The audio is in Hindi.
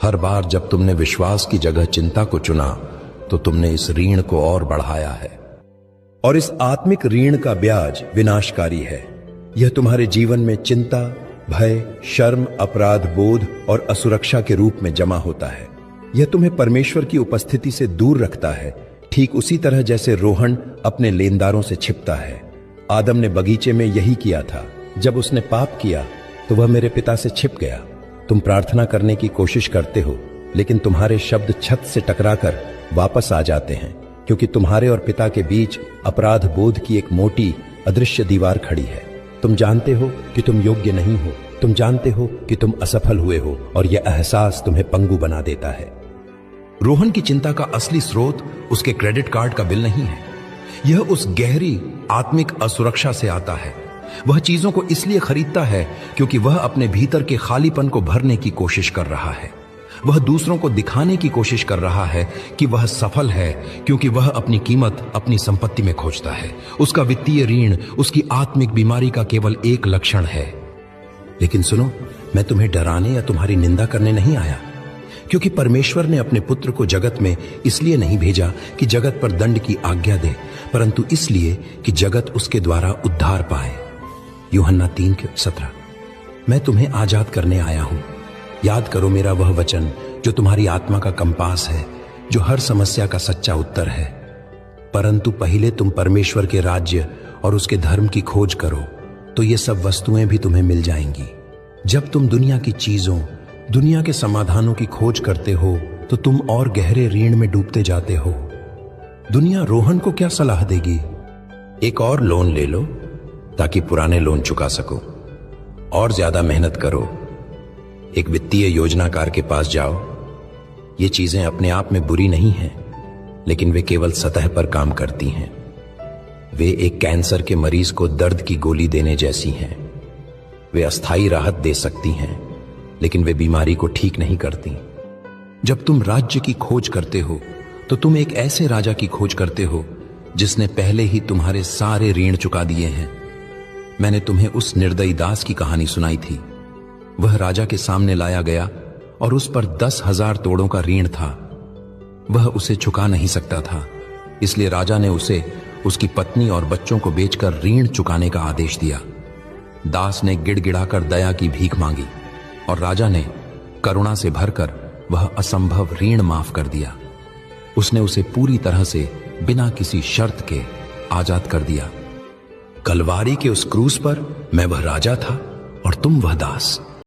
हर बार जब तुमने विश्वास की जगह चिंता को चुना तो तुमने इस ऋण को और बढ़ाया है। और इस आत्मिक ऋण का ब्याज विनाशकारी है। यह तुम्हारे जीवन में चिंता, भय, शर्म, अपराध बोध और असुरक्षा के रूप में जमा होता है। यह तुम्हें परमेश्वर की उपस्थिति से दूर रखता है, ठीक उसी तरह जैसे रोहन अपने लेनदारों से छिपता है। आदम ने बगीचे में यही किया था। जब उसने पाप किया तो वह मेरे पिता से छिप गया। तुम प्रार्थना करने की कोशिश करते हो, लेकिन तुम्हारे शब्द छत से टकराकर वापस आ जाते हैं, क्योंकि तुम्हारे और पिता के बीच अपराध बोध की एक मोटी अदृश्य दीवार खड़ी है। तुम जानते हो कि तुम योग्य नहीं हो, तुम जानते हो कि तुम असफल हुए हो, और यह एहसास तुम्हें पंगु बना देता है। रोहन की चिंता का असली स्रोत उसके क्रेडिट कार्ड का बिल नहीं है। यह उस गहरी आत्मिक असुरक्षा से आता है। वह चीजों को इसलिए खरीदता है क्योंकि वह अपने भीतर के खालीपन को भरने की कोशिश कर रहा है। वह दूसरों को दिखाने की कोशिश कर रहा है कि वह सफल है, क्योंकि वह अपनी कीमत अपनी संपत्ति में खोजता है। उसका वित्तीय ऋण उसकी आत्मिक बीमारी का केवल एक लक्षण है। लेकिन सुनो, मैं तुम्हें डराने या तुम्हारी निंदा करने नहीं आया, क्योंकि परमेश्वर ने अपने पुत्र को जगत में इसलिए नहीं भेजा कि जगत पर दंड की आज्ञा दे, परंतु इसलिए कि जगत उसके द्वारा उद्धार पाए। यूहन्ना 3:17। मैं तुम्हें आजाद करने आया हूं। याद करो मेरा वह वचन जो तुम्हारी आत्मा का कंपास है, जो हर समस्या का सच्चा उत्तर है। परंतु पहले तुम परमेश्वर के राज्य और उसके धर्म की खोज करो, तो ये सब वस्तुएं भी तुम्हें मिल जाएंगी। जब तुम दुनिया की चीजों, दुनिया के समाधानों की खोज करते हो तो तुम और गहरे ऋण में डूबते जाते हो। दुनिया रोहन को क्या सलाह देगी? एक और लोन ले लो ताकि पुराने लोन चुका सको। और ज्यादा मेहनत करो। एक वित्तीय योजनाकार के पास जाओ। ये चीजें अपने आप में बुरी नहीं हैं, लेकिन वे केवल सतह पर काम करती हैं। वे एक कैंसर के मरीज को दर्द की गोली देने जैसी हैं। वे अस्थायी राहत दे सकती हैं, लेकिन वे बीमारी को ठीक नहीं करती। जब तुम राज्य की खोज करते हो तो तुम एक ऐसे राजा की खोज करते हो जिसने पहले ही तुम्हारे सारे ऋण चुका दिए हैं। मैंने तुम्हें उस निर्दयी दास की कहानी सुनाई थी। वह राजा के सामने लाया गया और उस पर 10,000 तोड़ों का ऋण था। वह उसे चुका नहीं सकता था, इसलिए राजा ने उसे उसकी पत्नी और बच्चों को बेचकर ऋण चुकाने का आदेश दिया। दास ने गिड़गिड़ाकर दया की भीख मांगी और राजा ने करुणा से भरकर वह असंभव ऋण माफ कर दिया। उसने उसे पूरी तरह से बिना किसी शर्त के आजाद कर दिया। कलवारी के उस क्रूस पर मैं वह राजा था और तुम वह दास।